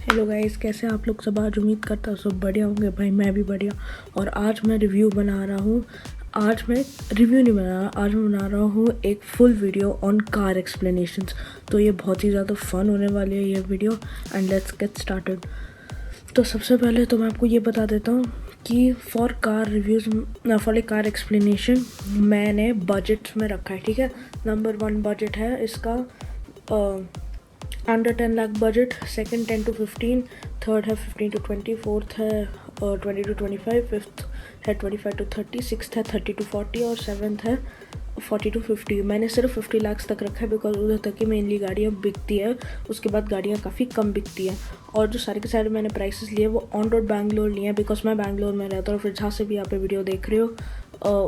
Hello guys, कैसे आप लोग सब। आज उम्मीद करता हूँ सब बढ़िया होंगे। भाई मैं भी बढ़िया। और आज मैं रिव्यू बना रहा हूँ। आज मैं रिव्यू नहीं बना रहा, आज मैं बना रहा हूँ एक full video on car explanations. तो ये बहुत ही ज़्यादा फन होने वाली है ये video. And let's get started. तो सबसे पहले तो मैं आपको ये बता देता हूँ कि for car reviews, for a car explanation मैंने बजट्स में रखा है। ठीक है, नंबर 1 बजट है इसका under 10 lakh budget, second 10 to 15, third है 15 to 20, फोर्थ है 20 to 25, फिफ्थ है 25 to 30, सिक्स्थ है 30 to 40 और सेवन्थ है 40 to 50। मैंने सिर्फ 50 लाख तक रखा है बिकॉज उधर तक ही मेनली गाड़ियाँ बिकती है, उसके बाद गाड़ियाँ काफ़ी कम बिकती हैं। और जो सारे के सारे मैंने प्राइसेस लिए वो ऑन रोड बैंगलोर लिए हैं बिकॉज मैं बैंगलोर में रहता हूँ। और फिर जहाँ से भी आप वीडियो देख रहे हो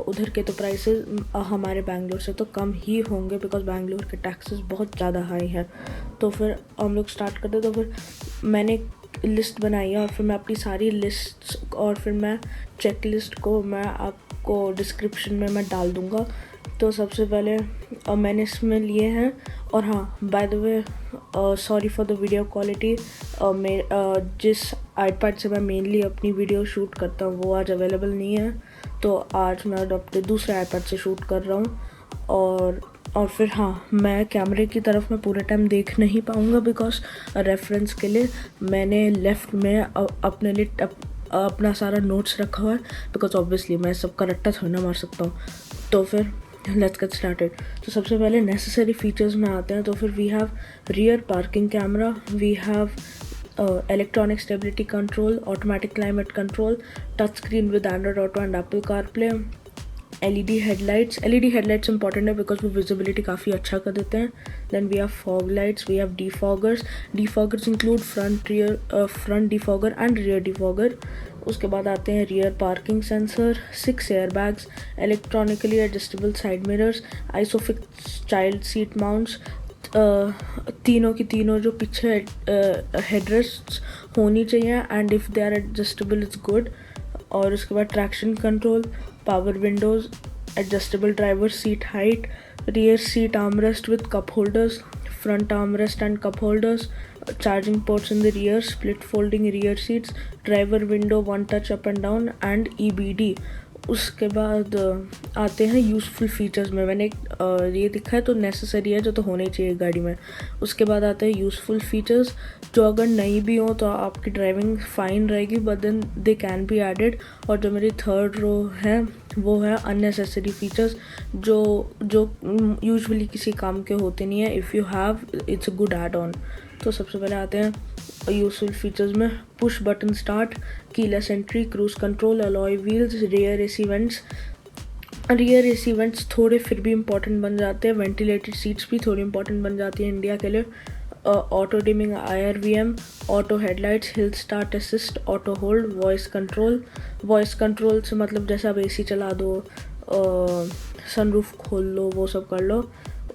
उधर के तो प्राइसेस हमारे बैंगलोर से तो कम ही होंगे बिकॉज बैंगलोर के टैक्सेस बहुत ज़्यादा हाई है। तो फिर हम लोग स्टार्ट करते। तो फिर मैंने लिस्ट बनाई है और फिर मैं अपनी सारी लिस्ट और फिर मैं चेक लिस्ट को मैं आपको डिस्क्रिप्शन में मैं डाल दूँगा। तो सबसे पहले मैंने इसमें लिए हैं। और हाँ, by the way sorry for the video quality. जिस आईपैड से मैं मेनली अपनी वीडियो शूट करता हूँ वो आज अवेलेबल नहीं है, तो आज मैं अपने दूसरे आईपैड से शूट कर रहा हूँ। और फिर हाँ, मैं कैमरे की तरफ मैं पूरे टाइम देख नहीं पाऊँगा बिकॉज रेफरेंस के लिए मैंने लेफ़्ट में अपने लिए अपना सारा नोट्स रखा हुआ है बिकॉज ऑब्वियसली मैं सबका रट्टा थोड़ा ना मार सकता हूँ। तो फिर लेट्स गेट स्टार्टेड। तो सबसे पहले नेसेसरी फीचर्स में आते हैं। तो फिर we have rear parking camera, we have electronic stability control, automatic climate control, touch screen with Android Auto and Apple CarPlay, LED headlights important है बिकॉज वो विजिबिलिटी काफ़ी अच्छा कर देते हैं। Then we have fog lights, we have defoggers include front defogger and rear defogger. उसके बाद आते हैं rear parking sensor, 6 airbags, electronically adjustable side mirrors, isofix child seat mounts, तीनों की तीनों जो पीछे हेडरेस्ट होनी चाहिए and if they are adjustable it's good. और उसके बाद traction control, power windows, adjustable driver seat height, rear seat armrest with cup holders, front armrest and cup holders, charging ports in the rear, split folding rear seats, driver window 1 touch up and down and EBD। उसके बाद आते हैं useful features में। मैंने ये दिखा है तो नेसेसरी है जो तो होने चाहिए गाड़ी में। उसके बाद आते हैं यूज़फुल फीचर्स जो अगर नहीं भी हो तो आपकी ड्राइविंग फ़ाइन रहेगी but then they can be added. और जो मेरी थर्ड रो है वो है अननेसेसरी फीचर्स जो यूजुअली किसी काम के होते नहीं है। If you have it's a good add on. तो सबसे पहले आते हैं यूजफुल फीचर्स में। Push button start, keyless entry, cruise control, alloy wheels, rear AC vents थोड़े फिर भी इंपॉर्टेंट बन जाते हैं। वेंटिलेटेड सीट्स भी थोड़ी इंपॉर्टेंट बन जाती है इंडिया के लिए। Auto dimming IRVM, auto headlights, hill start assist, auto hold, voice control से मतलब जैसे आप AC चला दो, सनरूफ खोल लो, वो सब कर लो।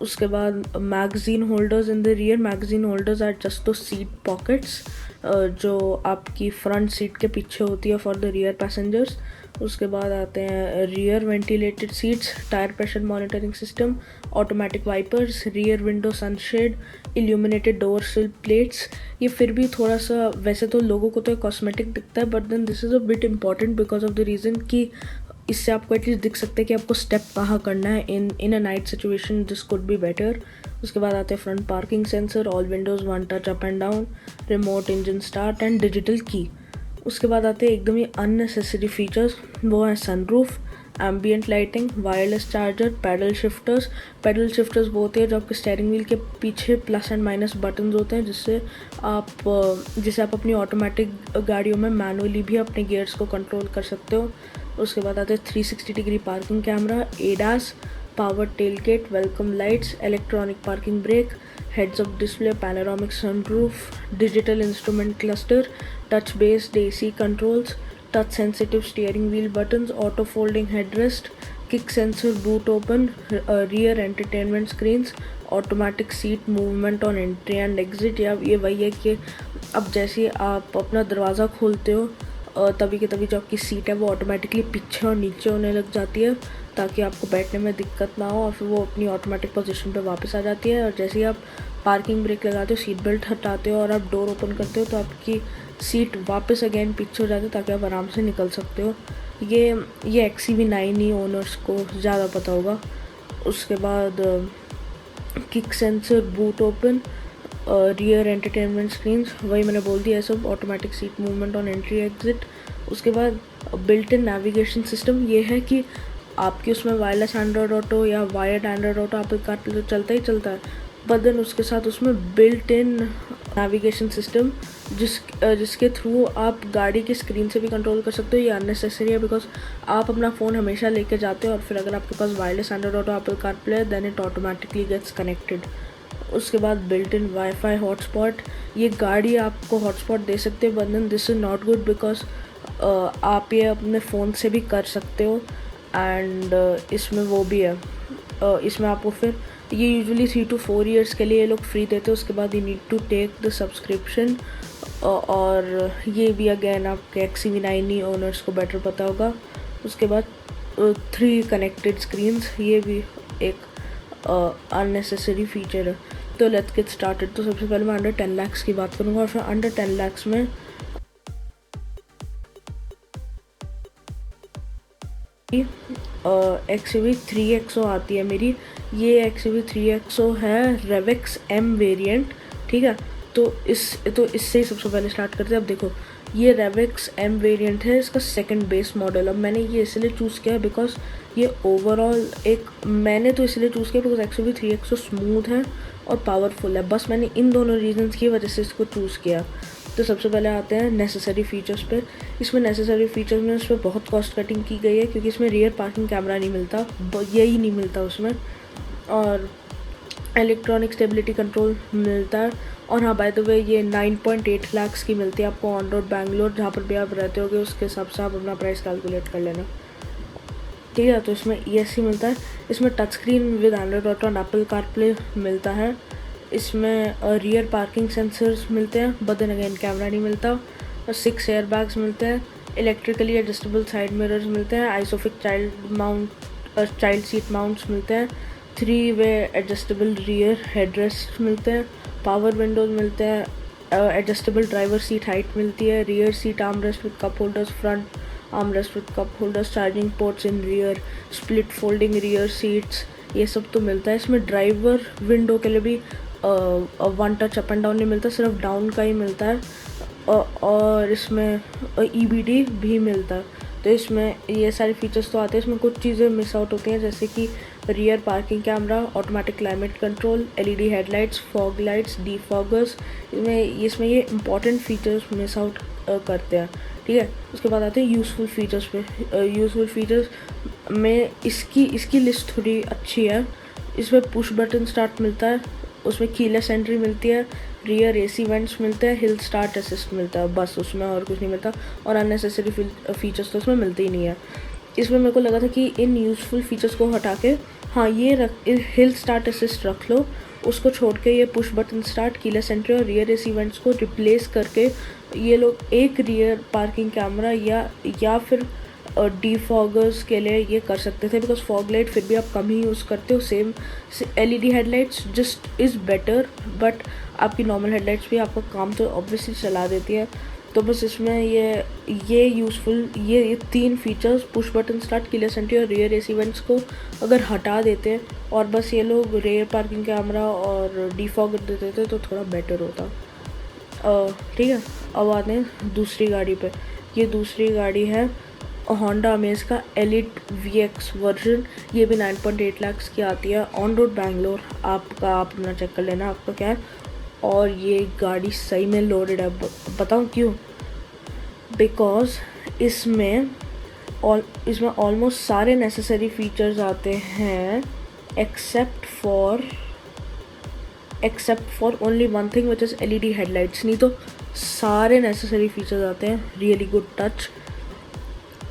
उसके बाद magazine holders in the rear, magazine holders are just दो सीट पॉकेट्स जो आपकी फ्रंट सीट के पीछे होती है फॉर द रियर पैसेंजर्स। उसके बाद आते हैं rear ventilated seats, tyre pressure monitoring system, automatic wipers, rear window sunshade, illuminated door sill plates. ये फिर भी थोड़ा सा, वैसे तो लोगों को तो कॉस्मेटिक दिखता है but then this is a bit important because of the reason कि इससे आपको एटलीस्ट दिख सकते हैं कि आपको स्टेप कहाँ करना है in a night situation. This could be better. उसके बाद आते हैं front parking sensor, all windows 1 touch up and down, remote engine start and digital key. उसके बाद आते हैं एकदम ही अननेसेसरी फीचर्स, वो हैं sunroof, ambient lighting, wireless charger, paddle shifters वो होते हैं जो आपके स्टीयरिंग व्हील के पीछे प्लस एंड माइनस बटन्स होते हैं जिससे आप अपनी ऑटोमेटिक गाड़ियों में मैनुअली भी अपने गियर्स को कंट्रोल कर सकते हो। उसके बाद आते हैं 360 degree parking camera, ADAS, power tailgate, welcome lights, electronic parking brake, heads up display, panoramic sunroof, digital instrument cluster, touch based AC controls, touch sensitive steering wheel buttons, auto folding headrest, kick sensor boot open, rear entertainment screens, automatic seat movement on entry and exit. या ये वही है कि अब जैसे आप अपना दरवाज़ा खोलते हो तभी के तभी जो आपकी सीट है वो ऑटोमेटिकली पीछे और नीचे होने लग जाती है, ताकि आपको बैठने में दिक्कत ना हो, और फिर वो अपनी ऑटोमेटिक पोजीशन पे वापस आ जाती है। और जैसे ही आप पार्किंग ब्रेक लगाते हो, सीट बेल्ट हटाते हो और आप डोर ओपन करते हो, तो आपकी सीट वापस अगेन पीछे हो जाती है, ताकि आप आराम से निकल सकते हो। ये XUV9 ही ओनर्स को ज़्यादा पता होगा। उसके बाद kick sensor, boot open, rear entertainment screens, वही मैंने बोल दिया है सब, automatic seat movement on entry exit. उसके बाद बिल्ट इन नेविगेशन सिस्टम, ये है कि आपकी उसमें वायरलेस एंड्रॉयड ऑटो या wired Android Auto Apple CarPlay तो चलता ही चलता है, बट देन उसके साथ उसमें बिल्ट इन नेविगेशन सिस्टम जिसके थ्रू आप गाड़ी की स्क्रीन से भी कंट्रोल कर सकते हो। ये अननेसेसरी है, बिकॉज आप अपना फ़ोन हमेशा लेके जाते हो, और फिर अगर आपके पास wireless Android Auto Apple CarPlay है, then it automatically gets connected. उसके बाद बिल्ट इन वाईफाई हॉटस्पॉट, ये गाड़ी आपको हॉटस्पॉट दे सकते हैं, but then this is not good, because आप ये अपने फ़ोन से भी कर सकते हो। एंड इसमें वो भी है, इसमें आपको फिर ये यूजुअली 3 to 4 years के लिए ये लोग फ्री देते हैं। उसके बाद you need to take the subscription, और ये भी अगेन आपके XUV9 ही ओनर्स को बेटर पता होगा। उसके बाद 3 कनेक्टेड स्क्रीन्स, ये भी एक अननेसेसरी फीचर है। तो लेट्स गेट स्टार्टेड। तो सबसे पहले मैं अंडर 10 lakhs की बात करूँगा, और फिर अंडर 10 lakhs में XUV3XO आती है मेरी। ये XUV3XO है रेवेक्स M वेरिएंट, ठीक है। तो इससे ही सबसे पहले स्टार्ट करते हैं। अब देखो, ये रेवेक्स M वेरिएंट है, इसका सेकंड बेस मॉडल। अब मैंने ये इसलिए चूज़ किया बिकॉज ये ओवरऑल मैंने तो इसलिए चूज़ किया बिकॉज XUV3XO स्मूथ है और पावरफुल है। बस मैंने इन दोनों रीजंस की वजह से इसको चूज़ किया। तो सबसे पहले आते हैं नेसेसरी फ़ीचर्स पे। इसमें नेसेसरी फ़ीचर्स में उस पर बहुत कॉस्ट कटिंग की गई है, क्योंकि इसमें रियर पार्किंग कैमरा नहीं मिलता, यही नहीं मिलता उसमें, और इलेक्ट्रॉनिक स्टेबिलिटी कंट्रोल मिलता है। और हाँ, बाय द वे, ये 9.8 lakhs की मिलती है आपको ऑन रोड बैंगलोर, जहाँ पर भी आप रहते होगे उसके हिसाब से आप अपना प्राइस कैलकुलेट कर लेना, ठीक है। तो इसमें ESC मिलता है। इसमें touch screen with Android auto और एप्पल कारप्ले मिलता है। इसमें रियर पार्किंग सेंसर्स मिलते हैं, बट देन अगेन कैमरा नहीं मिलता। और 6 एयर बैग्स मिलते हैं। इलेक्ट्रिकली एडजस्टेबल साइड मिरर्स मिलते हैं। आइसोफिक चाइल्ड सीट माउंट्स मिलते हैं। 3 वे एडजस्टेबल रियर हेडरेस्ट मिलते हैं। पावर विंडोज मिलते हैं। एडजस्टेबल ड्राइवर सीट हाइट मिलती है। Rear seat armrest with cup holders, front armrest with cup holders, charging ports in rear, split folding rear seats, ये सब तो मिलता है। इसमें ड्राइवर विंडो के लिए भी 1 टच अप एंड डाउन नहीं मिलता, सिर्फ डाउन का ही मिलता है। और इसमें EBD भी मिलता है। तो इसमें ये सारे फीचर्स तो आते हैं। इसमें कुछ चीज़ें मिस आउट होती हैं, जैसे कि rear parking camera, automatic climate control, LED headlights, fog lights, defoggers, इसमें ये इंपॉर्टेंट फीचर्स मिस आउट करते हैं, ठीक है। उसके बाद आते हैं यूज़फुल फीचर्स पे। यूज़फुल फीचर्स में इसकी लिस्ट थोड़ी अच्छी है। इसमें पुश बटन स्टार्ट मिलता है, उसमें कीलेस एंट्री मिलती है, रियर AC वेंट्स मिलते हैं, हिल स्टार्ट असिस्ट मिलता है, बस उसमें और कुछ नहीं मिलता। और अननेसेसरी फीचर्स तो उसमें मिलते ही नहीं है। इसमें मेरे को लगा था कि इन यूज़फुल फीचर्स को हटा के, हाँ, ये हिल स्टार्ट असिस्ट रख लो, उसको छोड़ के ये push button start, keyless entry और रियर AC वेंट्स को रिप्लेस करके ये लोग एक रियर पार्किंग कैमरा या फिर डीफॉगर्स के लिए ये कर सकते थे, बिकॉज फॉग लाइट फिर भी आप कम ही यूज़ करते हो। Same LED headlights just is better, but आपकी नॉर्मल हेडलाइट्स भी आपका काम तो ऑब्वियसली चला देती है। तो बस इसमें ये यूज़फुल ये 3 features, push button start, keyless entry और रियर AC वेंट्स को अगर हटा देते और बस ये लोग रियर पार्किंग कैमरा और डीफॉगर दे देते तो थोड़ा बेटर होता, ठीक है। अब आते हैं दूसरी गाड़ी पे। ये दूसरी गाड़ी है होंडा अमेज का एलिट VX वर्जन। ये भी 9.8 lakhs की आती है ऑन रोड बैंगलोर। आप अपना चेक कर लेना आपका क्या है। और ये गाड़ी सही में लोडेड है, बताऊँ क्यों? बिकॉज इसमें ऑलमोस्ट सारे नेसेसरी फीचर्स आते हैं, except for only one thing which is LED headlights. नहीं तो सारे नेसेसरी फीचर्स आते हैं। Really good touch.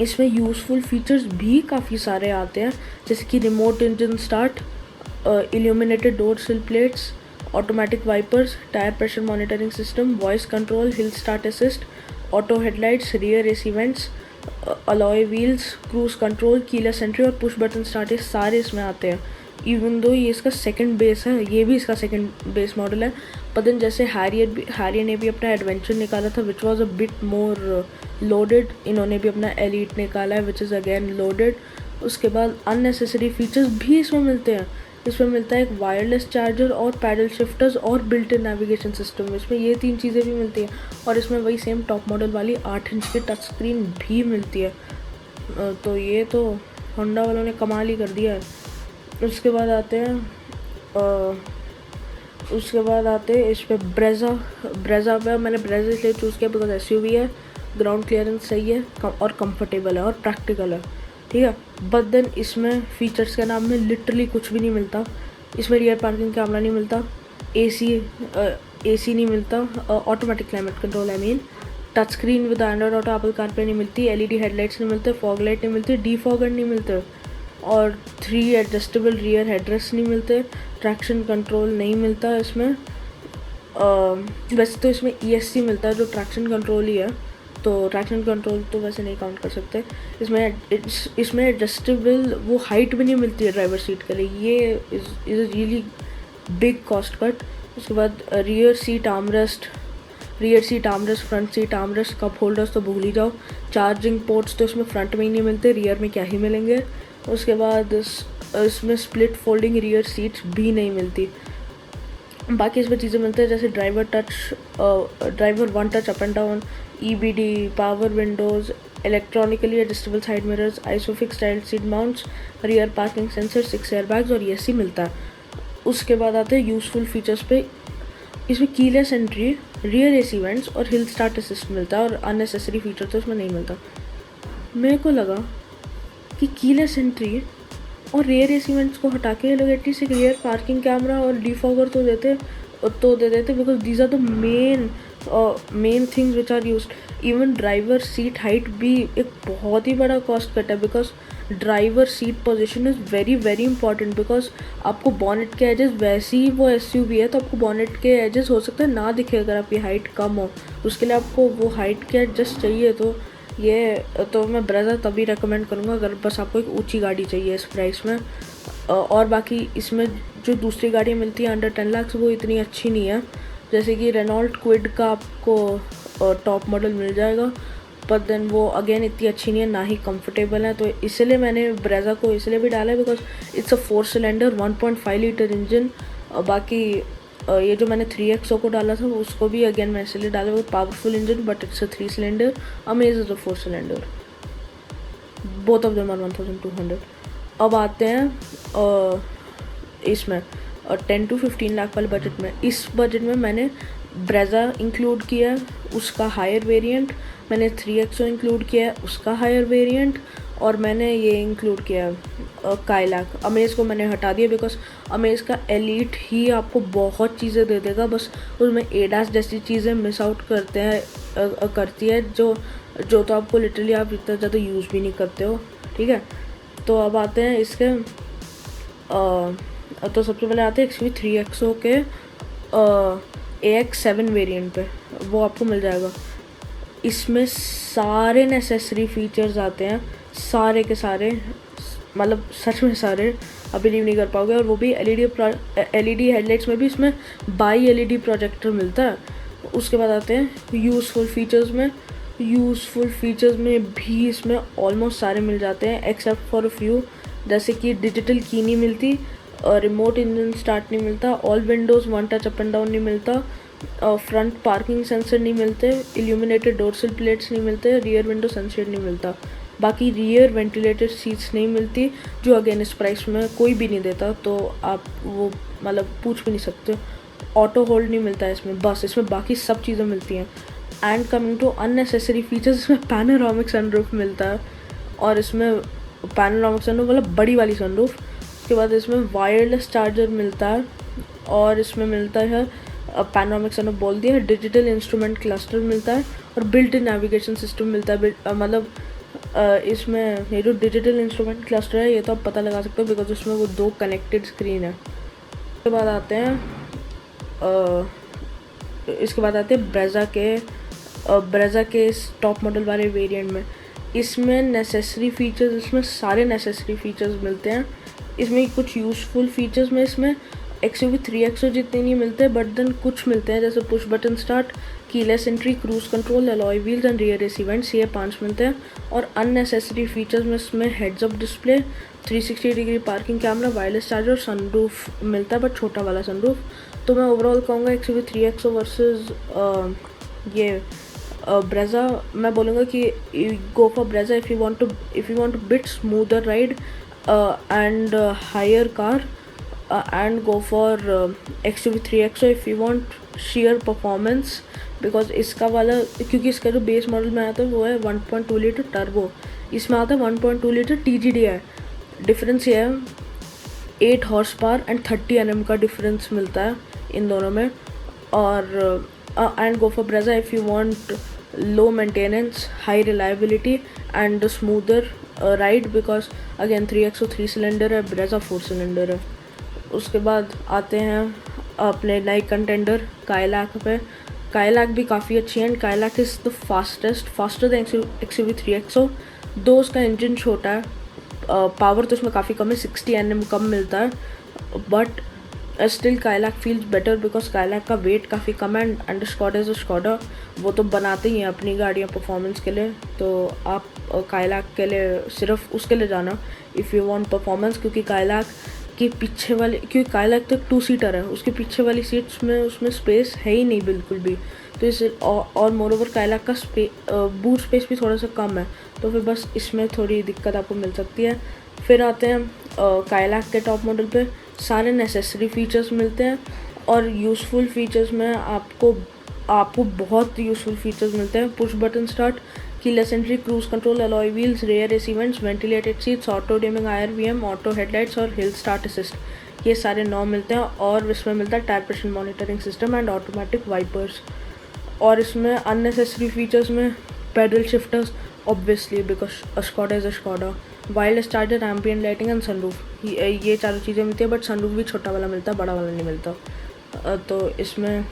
इसमें यूज़फुल फीचर्स भी काफ़ी सारे आते हैं, जैसे कि remote engine start, illuminated door sill plates, automatic wipers, tyre pressure monitoring system, voice control, hill start assist, auto headlights, rear AC vents, alloy wheels, cruise control, keyless entry और push button start, ये सारे इसमें आते हैं। Even though ये इसका second base है, ये भी इसका सेकंड बेस मॉडल है। पर देन जैसे हैरियर ने भी अपना एडवेंचर निकाला था which was a bit more loaded, इन्होंने भी अपना एलीट निकाला है विच इज़ अगेन लोडेड। उसके बाद अननेसेसरी फीचर्स भी इसमें मिलते हैं। इसमें मिलता है एक वायरलेस चार्जर और पैडल शिफ्टर्स और बिल्ट इन नेविगेशन सिस्टम, इसमें ये 3 चीज़ें भी मिलती हैं। और इसमें वही सेम टॉप मॉडल वाली 8 इंच की टच स्क्रीन भी मिलती है। तो ये तो होंडा वालों ने कमाल ही कर दिया है। उसके बाद आते हैं इस पर ब्रेज़ा पे मैंने ब्रेज़ा इसलिए चूज़ किया बिकॉज SUV है, ग्राउंड क्लियरेंस सही है और कंफर्टेबल है और प्रैक्टिकल है, ठीक है। बट देन इसमें फ़ीचर्स के नाम में लिटरली कुछ भी नहीं मिलता। इसमें रियर पार्किंग कैमरा नहीं मिलता, AC नहीं मिलता, automatic climate control I mean, touch screen with Android auto, Apple CarPlay नहीं मिलती, LED हेडलाइट्स नहीं मिलते, फॉग लाइट नहीं मिलती, डीफॉगर नहीं मिलते और 3 एडजस्टेबल रियर हेडरेस्ट नहीं मिलते, ट्रैक्शन कंट्रोल नहीं मिलता इसमें। वैसे तो इसमें ESC मिलता है जो ट्रैक्शन कंट्रोल ही है, तो ट्रैक्शन कंट्रोल तो वैसे नहीं काउंट कर सकते। इसमें एडजस्टेबल वो हाइट भी नहीं मिलती है ड्राइवर सीट के लिए, ये is really big cost cut. उसके बाद rear seat armrest, front seat armrest, cup holders तो भूल ही जाओ। चार्जिंग पोर्ट्स तो इसमें फ्रंट में ही नहीं मिलते, रियर में क्या ही मिलेंगे। उसके बाद इसमें स्प्लिट फोल्डिंग रियर सीट्स भी नहीं मिलती। बाकी इसमें चीज़ें मिलती हैं जैसे driver 1 touch up and down, EBD, power windows, electronically adjustable side mirrors, isofix style seat mounts, rear parking sensor, 6 airbags और ESC मिलता है। उसके बाद आते हैं यूज़फुल फीचर्स पे। इसमें keyless entry, rear AC vents और हिल स्टार्ट असिस्ट मिलता है और अननेसेसरी फीचर तो इसमें नहीं मिलता। मेरे को लगा कि कीलेस एंट्री और रियर AC वेंट्स को हटा के लोग एटलीस्ट एक रियर पार्किंग कैमरा और डीफॉगर तो दे देते because these are the main things which are used. Even driver seat height भी एक बहुत ही बड़ा कॉस्ट कट है because driver seat position is very very important because आपको बॉनेट के एजेस, वैसे ही वो SUV है तो आपको बॉनेट के एजेस हो सकता है ना दिखे अगर आपकी हाइट कम हो, उसके लिए आपको वो हाइट के एडजस्ट चाहिए। तो मैं ब्रेज़ा तभी रेकमेंड करूँगा अगर बस आपको एक ऊंची गाड़ी चाहिए इस प्राइस में। और बाकी इसमें जो दूसरी गाड़ियाँ मिलती हैं अंडर 10 लाख वो इतनी अच्छी नहीं है, जैसे कि रेनॉल्ट क्विड का आपको टॉप मॉडल मिल जाएगा, पर देन वो अगेन इतनी अच्छी नहीं है, ना ही कंफर्टेबल है। तो इसलिए मैंने ब्रेज़ा को इसलिए भी डाला है because it's a 4 cylinder 1.5 litre engine. बाकी ये जो मैंने 3XO को डाला था उसको भी अगेन मैं इसलिए डाला, वो powerful engine but it's a 3 cylinder, Amaze is a 4 cylinder, both of them are 1200। अब आते हैं इसमें 10 to 15 लाख वाले बजट में। इस बजट में मैंने ब्रेज़ा इंक्लूड किया है, उसका हायर वेरिएंट, मैंने 3XO इंक्लूड किया है, उसका हायर वेरिएंट, और मैंने ये इंक्लूड किया है काइलैक। अमेज़ को मैंने हटा दिया बिकॉज अमेज़ का एलीट ही आपको बहुत चीज़ें दे देगा, बस उसमें ADAS जैसी चीज़ें मिस आउट करती है जो तो आपको लिटरली आप इतना ज़्यादा यूज़ भी नहीं करते हो, ठीक है। तो अब आते हैं इसके तो सबसे पहले आते हैं XUV 3XO के AX7 वेरिएंट पे, वो आपको मिल जाएगा। इसमें सारे नेसेसरी फीचर्स आते हैं, सारे के सारे, मतलब सच में सारे, आप बिलीव नहीं कर पाओगे। और वो भी LED हेडलाइट्स में भी इसमें बाई LED प्रोजेक्टर मिलता है। उसके बाद आते हैं यूज़फुल फीचर्स में भी इसमें ऑलमोस्ट सारे मिल जाते हैं एक्सेप्ट फॉर अ फ्यू, जैसे कि डिजिटल की नहीं मिलती, रिमोट इंजन स्टार्ट नहीं मिलता, all windows 1 touch up and down नहीं मिलता, फ्रंट पार्किंग सेंसर नहीं मिलते, इल्यूमिनेटेड डोर्सल प्लेट्स नहीं मिलते, रियर विंडो सनशेड नहीं मिलता। बाकी रियर वेंटिलेटेड सीट्स नहीं मिलती, जो अगेन इस प्राइस में कोई भी नहीं देता, तो आप वो मतलब पूछ भी नहीं सकते। ऑटो होल्ड नहीं मिलता है इसमें, बस इसमें बाकी सब चीज़ें मिलती हैं। And coming to unnecessary features, इसमें पैनोरामिक सनरूफ मिलता है, और इसमें पैनोरामिक सनरूफ मतलब बड़ी वाली सनरूफ। उसके बाद इसमें वायरलेस चार्जर मिलता है, और इसमें मिलता है पैनोरामिक सनरूफ बोल दिया है, डिजिटल इंस्ट्रूमेंट क्लस्टर मिलता है, और बिल्ट इन नेविगेशन सिस्टम मिलता है। मतलब इसमें ये जो डिजिटल इंस्ट्रूमेंट क्लस्टर है ये तो आप पता लगा सकते हो बिकॉज उसमें वो 2 कनेक्टेड स्क्रीन है। इसके बाद आते हैं ब्रेज़ा के ब्रेज़ा के इस टॉप मॉडल वाले वेरिएंट में। इसमें नेसेसरी फ़ीचर्स, इसमें सारे नेसेसरी फ़ीचर्स मिलते हैं। इसमें कुछ यूज़फुल फ़ीचर्स में इसमें XUV 3XO जितने नहीं मिलते, बट देन कुछ मिलते हैं, जैसे push button start, keyless entry, cruise control, alloy wheels and rear AC vents, ये 5 मिलते हैं। और अननेसेसरी फ़ीचर्स में इसमें heads up display, 360 degree parking camera, wireless charger और सनरूफ मिलता है, बट छोटा वाला सनरूफ। तो मैं ओवरऑल कहूँगा XUV 3XO वर्सेस ये ब्रेज़ा, मैं बोलूँगा कि go for Brezza if you want to bit smoother ride and higher car, and go for XUV 3XO if you want sheer performance, because इसका वाला, क्योंकि इसका जो बेस मॉडल में आता है वो है 1.2 लीटर टर्बो, इसमें आता है 1.2 लीटर TGDI। डिफरेंस ये है 8 हॉर्स पावर एंड 30 Nm का डिफरेंस मिलता है इन दोनों में। और and go for Brezza if you want low maintenance, high reliability and smoother ride, because again 3XO 3 cylinder है, ब्रेज़ा 4 सिलेंडर है। उसके बाद आते हैं अपने नए कंटेंडर काइलैक पे। काइलैक भी काफ़ी अच्छी है and Kylaq is the faster than XUV 3XO। दो उसका इंजन छोटा है, पावर तो उसमें काफ़ी कम है, 60 Nm कम मिलता है, but still Kylaq feels better because Kylaq का वेट काफ़ी कम है एंड स्कॉडा इज़ स्कॉडा, वो तो बनाते ही हैं अपनी गाड़ियाँ परफॉर्मेंस के लिए। तो आप काइलैक के लिए सिर्फ उसके लिए जाना इफ़ यू वांट परफॉर्मेंस, क्योंकि काइलैक कि पीछे वाले, क्योंकि काइलैक तो 2 सीटर है, उसके पीछे वाली सीट्स में उसमें स्पेस है ही नहीं बिल्कुल भी। तो इस और मोरओवर काइलैक का बूट स्पेस भी थोड़ा सा कम है, तो फिर बस इसमें थोड़ी दिक्कत आपको मिल सकती है। फिर आते हैं काइलैक के टॉप मॉडल पे। सारे नेसेसरी फ़ीचर्स मिलते हैं और यूज़फुल फ़ीचर्स में आपको बहुत यूज़फुल फ़ीचर्स मिलते हैं। Push button start, keyless entry, cruise control, alloy wheels, rear AC vents, ventilated seats, auto dimming IRVM, auto headlights और हिल स्टार्ट असिस्ट, ये सारे 9 मिलते हैं। और इसमें मिलता है tyre pressure monitoring system and automatic wipers. और इसमें अननेसेसरी फीचर्स में paddle shifters, obviously because Skoda is Skoda, wireless charger, ambient lighting and sunroof, ये चारों चीज़ें मिलती है, बट सनरूफ भी छोटा वाला मिलता है, बड़ा वाला नहीं मिलता। तो इसमें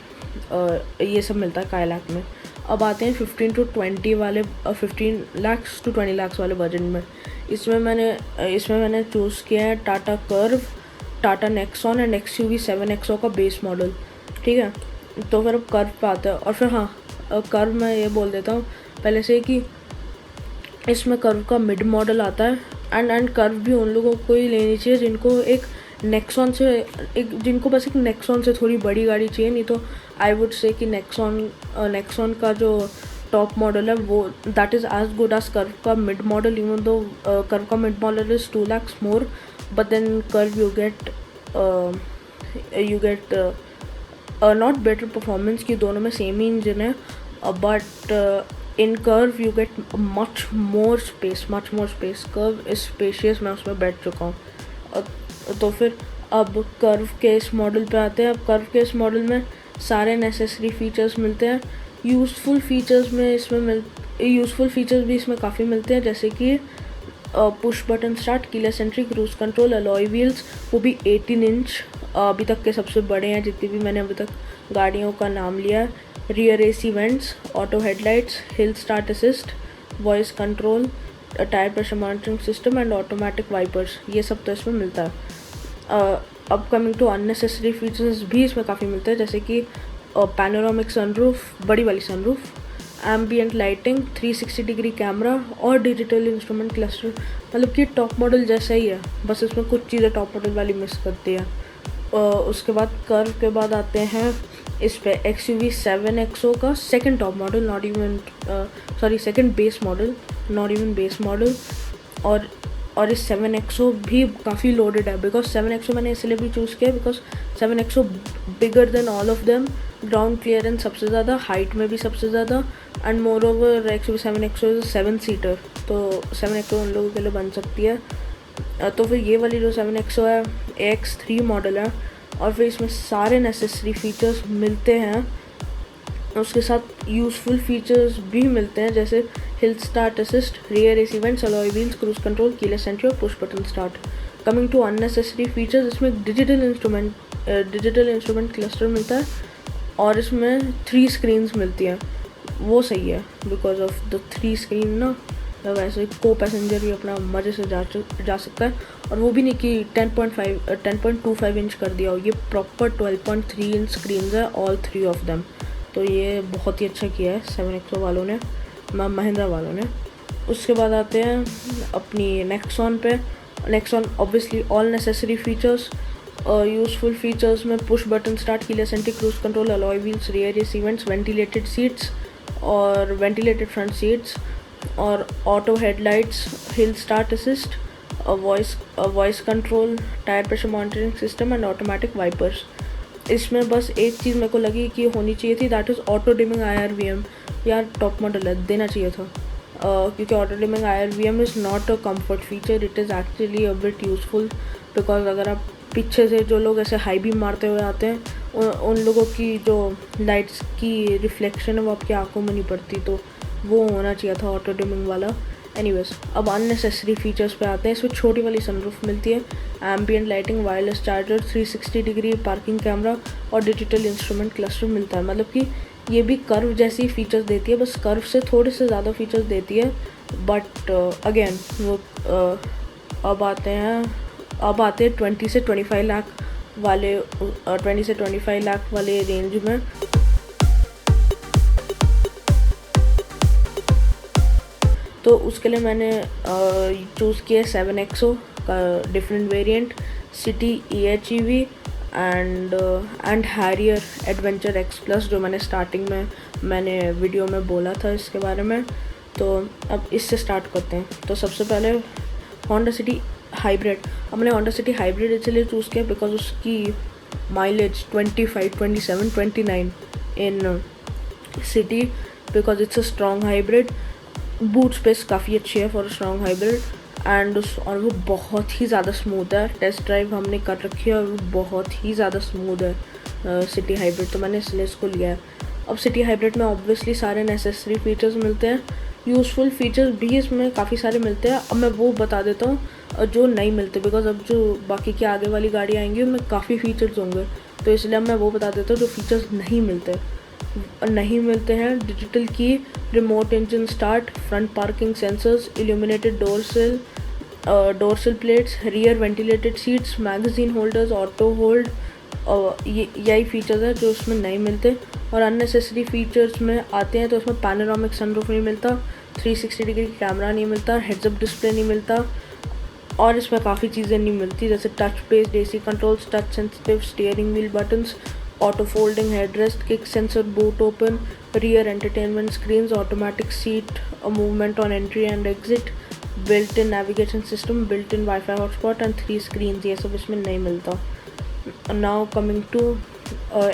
ये सब मिलता है काइलैक में। अब आते हैं 15 to 20 वाले 15 lakhs to 20 lakhs वाले बजट में। इसमें मैंने चूज़ किया है Tata curve, Tata Nexon and XUV 7XO का बेस मॉडल, ठीक है। तो फिर अब कर्व पे आता है, और फिर हाँ कर्व मैं ये बोल देता हूँ पहले से कि इसमें कर्व का मिड मॉडल आता है एंड कर्व भी उन लोगों को ही लेनी चाहिए जिनको जिनको बस एक नेक्सॉन से थोड़ी बड़ी गाड़ी चाहिए। नहीं तो आई वुड से कि नेक्सॉन का जो टॉप मॉडल है वो that is as good as Curvv का mid model, even though Curvv का mid model is 2 lakhs more, but then Curvv you get not better performance, की दोनों में सेम ही इंजन है, but in Curvv you get much more space. Curvv is spacious, मैं उसमें बैठ चुका हूँ। तो फिर अब कर्व के इस मॉडल पे आते हैं। अब कर्व के इस मॉडल में सारे नेसेसरी फीचर्स मिलते हैं। यूज़फुल फीचर्स भी इसमें काफ़ी मिलते हैं, जैसे कि push button start, keyless entry, cruise control, alloy wheels, वो भी 18 इंच, अभी तक के सबसे बड़े हैं जितनी भी मैंने अभी तक गाड़ियों का नाम लिया है। Rear AC vents, auto headlights, hill start assist, voice control, tyre pressure monitoring system and automatic wipers, ये सब तो इसमें मिलता है। अब कमिंग टू अननेसेसरी फीचर्स भी इसमें काफ़ी मिलते हैं, जैसे कि पैनोरामिक सनरूफ, बड़ी वाली sunroof, ambient lighting, 360 degree camera और डिजिटल इंस्ट्रूमेंट क्लस्टर। मतलब कि टॉप मॉडल जैसा ही है, बस इसमें कुछ चीज़ें टॉप मॉडल वाली मिस करती है। उसके बाद कर्व के बाद आते हैं इस पे XUV 7XO का second top model, second base model, not even base model. और इस 7XO भी काफ़ी लोडेड है, बिकॉज 7XO मैंने इसलिए भी चूज़ किया because 7XO bigger than all of them, ground clearance सबसे ज़्यादा, हाइट में भी सबसे ज़्यादा, and more over XUV 7XO is 7 seater, तो 7XO उन लोगों के लिए बन सकती है। तो फिर ये वाली जो 7XO है AX3 मॉडल है, और फिर इसमें सारे नेसेसरी फीचर्स मिलते हैं, उसके साथ यूज़फुल फीचर्स भी मिलते हैं, जैसे hill start assist, rear AC vents, alloy wheels, cruise control, keyless entry और push button start. Coming to unnecessary features, इसमें डिजिटल इंस्ट्रूमेंट क्लस्टर मिलता है, और इसमें 3 स्क्रीन्स मिलती हैं। वो सही है बिकॉज ऑफ द 3 स्क्रीन ना। वैसे को पैसेंजर भी अपना मज़े से जा सकता है, और वो भी नहीं कि 10.25 इंच कर दिया हो, ये प्रॉपर 12.3 इंच स्क्रीन है ऑल 3 ऑफ देम। तो ये बहुत ही अच्छा किया है 7XO वालों ने, महिंद्रा वालों ने। उसके बाद आते हैं अपनी नेक्सॉन पे। Nexon obviously all necessary features, useful features में push button start, keyless entry, cruise control, alloy wheels, rear AC vents, ventilated seats और वेंटिलेटेड फ्रंट सीट्स, और auto headlights, hill start assist, voice control, tyre pressure monitoring system and automatic wipers. इसमें बस एक चीज़ मेरे को लगी कि होनी चाहिए थी, that is auto dimming IRVM। यार टॉप मॉडल है, देना चाहिए था, क्योंकि auto dimming IRVM is not a comfort feature, it is actually a bit useful. Because अगर आप पीछे से जो लोग ऐसे हाई बीम मारते हुए आते हैं, उन लोगों की जो लाइट्स की रिफ्लेक्शन है वो आपकी आंखों में नहीं पड़ती, तो वो होना चाहिए था ऑटो डिमिंग वाला। एनीवेज, अब अननेसेसरी फीचर्स पे आते हैं। इसमें छोटी वाली सनरूफ मिलती है, ambient lighting, wireless charger, 360 degree parking camera और डिजिटल इंस्ट्रूमेंट क्लस्टर मिलता है। मतलब कि ये भी कर्व जैसी फीचर्स देती है, बस कर्व से थोड़े से ज़्यादा फीचर्स देती है। बट अगेन वो अब आते हैं 20 से 25 लाख वाले 20 से 25 लाख वाले रेंज में। तो उसके लिए मैंने चूज़ किया 7XO का different variant, city EHEV and Harrier adventure X+, जो मैंने स्टार्टिंग में मैंने वीडियो में बोला था इसके बारे में। तो अब इससे स्टार्ट करते हैं। तो सबसे पहले होंडा सिटी हाइब्रिड। अब मैंने होंडा सिटी हाइब्रिड इसलिए चूज़ किया बिकॉज उसकी mileage 25, 27, 29 in city, because it's a strong hybrid. Boot space काफ़ी अच्छी है फॉर स्ट्रॉन्ग हाइब्रिड, और वो बहुत ही ज़्यादा स्मूथ है। टेस्ट ड्राइव हमने कर रखी है और वो बहुत ही ज़्यादा स्मूथ है सिटी हाइब्रिड, तो मैंने इसलिए इसको लिया है। अब सिटी हाइब्रिड में ऑब्वियसली सारे नेसेसरी फीचर्स मिलते हैं, यूज़फुल फीचर्स भी इसमें काफ़ी सारे मिलते हैं। अब मैं वो बता देता हूँ जो नहीं मिलते, बिकॉज अब जो बाकी की आगे वाली गाड़ी आएंगी उनमें काफ़ी फीचर्स होंगे, तो इसलिए अब मैं वो बता देता हूँ जो फीचर्स नहीं मिलते हैं। Digital key, remote engine start, front parking sensors, illuminated door sill plates, rear ventilated seats, magazine holders, auto hold, यही फीचर्स है जो इसमें नहीं मिलते। और अननेसेसरी फीचर्स में आते हैं तो इसमें पैनोरामिक सनरूफ नहीं मिलता, 360 डिग्री कैमरा नहीं मिलता, हेड्सअप डिस्प्ले नहीं मिलता, और इसमें काफ़ी चीज़ें नहीं मिलती जैसे touch based AC controls, touch sensitive steering wheel buttons, auto folding headrest, kick sensor, boot open, rear entertainment screens, automatic seat movement on entry and exit, built in navigation system, built in wifi hotspot and 3 screen, ये सब इसमें नहीं मिलता। Now coming to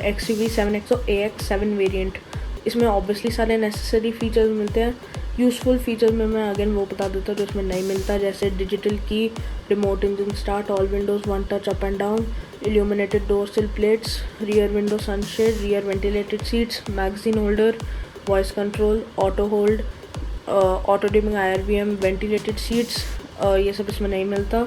XUV 7XO AX7 variant. इसमें obviously सारे necessary features मिलते हैं। Useful features में मैं अगेन वो बता देता हूँ जो इसमें नहीं मिलता, जैसे digital key, remote engine start, all Windows one touch up and down, illuminated door sill plates, rear window sunshade, rear ventilated seats, magazine holder, voice control, auto hold, auto dimming IRVM, ventilated seats, ये सब इसमें नहीं मिलता।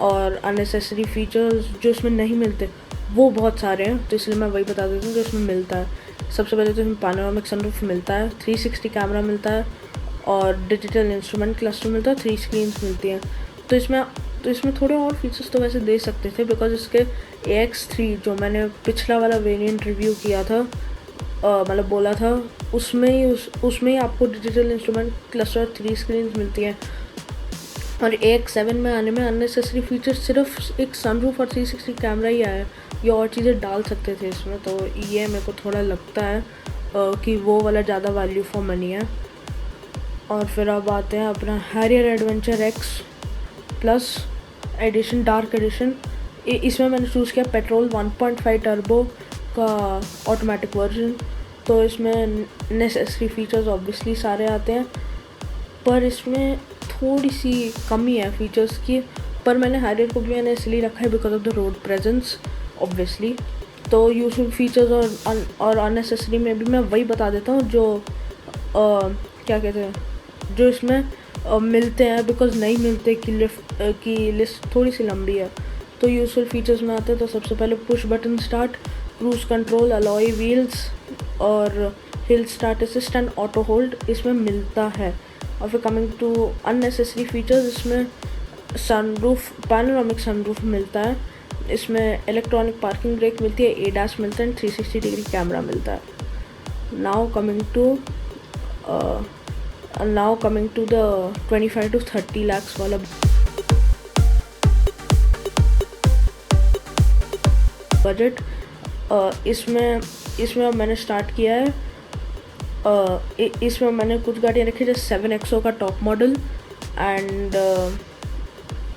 और unnecessary features जो इसमें नहीं मिलते वो बहुत सारे हैं, तो इसलिए मैं वही बता देती हूँ जो इसमें मिलता है। सबसे पहले तो इसमें पैनोरामिक सनरूफ मिलता है, 360 कैमरा मिलता है और डिजिटल इंस्ट्रूमेंट क्लस्टर मिलता है, 3 स्क्रीन्स मिलती हैं। तो इसमें थोड़े और फीचर्स तो वैसे दे सकते थे, बिकॉज इसके AX3 जो मैंने पिछला वाला वेरिएंट रिव्यू किया था, मतलब बोला था, उसमें ही आपको डिजिटल इंस्ट्रूमेंट क्लस्टर 3 स्क्रीन्स मिलती हैं। और AX7 में आने में अननेसेसरी फीचर्स सिर्फ एक सनरूफ और 360 कैमरा ही आया है, ये और चीज़ें डाल सकते थे इसमें, तो ये मेरे को थोड़ा लगता है कि वो वाला ज़्यादा वैल्यू फॉर मनी है। और फिर अब आते हैं अपना Harrier adventure X+ edition, dark edition. इसमें मैंने चूज़ किया पेट्रोल 1.5 टर्बो का ऑटोमेटिक वर्जन। तो इसमें नेसेसरी फीचर्स ऑब्वियसली सारे आते हैं, पर इसमें थोड़ी सी कमी है फीचर्स की। पर मैंने हैरियर को भी मैंने इसलिए रखा है because of the road presence obviously. तो यूजफुल फीचर्स और अननेसेसरी में भी मैं वही बता देता हूँ जो क्या कहते हैं, जो इसमें मिलते हैं, बिकॉज नहीं मिलते की लिस्ट थोड़ी सी लंबी है। तो यूजफुल फीचर्स में आते हैं तो सबसे पहले push button start, cruise control, alloy wheels और hill start assist and auto hold इसमें मिलता है। और फिर कमिंग टू अननेसेसरी फीचर्स, इसमें सनरूफ, पैनोरामिक सनरूफ मिलता है, इसमें इलेक्ट्रॉनिक पार्किंग ब्रेक मिलती है, एडास मिलता है, 360 डिग्री कैमरा मिलता है। Now coming to the 25 to 30 lakhs वाला बजट, इसमें अब मैंने स्टार्ट किया है। इसमें मैंने कुछ गाड़ियाँ रखी जैसे 7XO का टॉप मॉडल एंड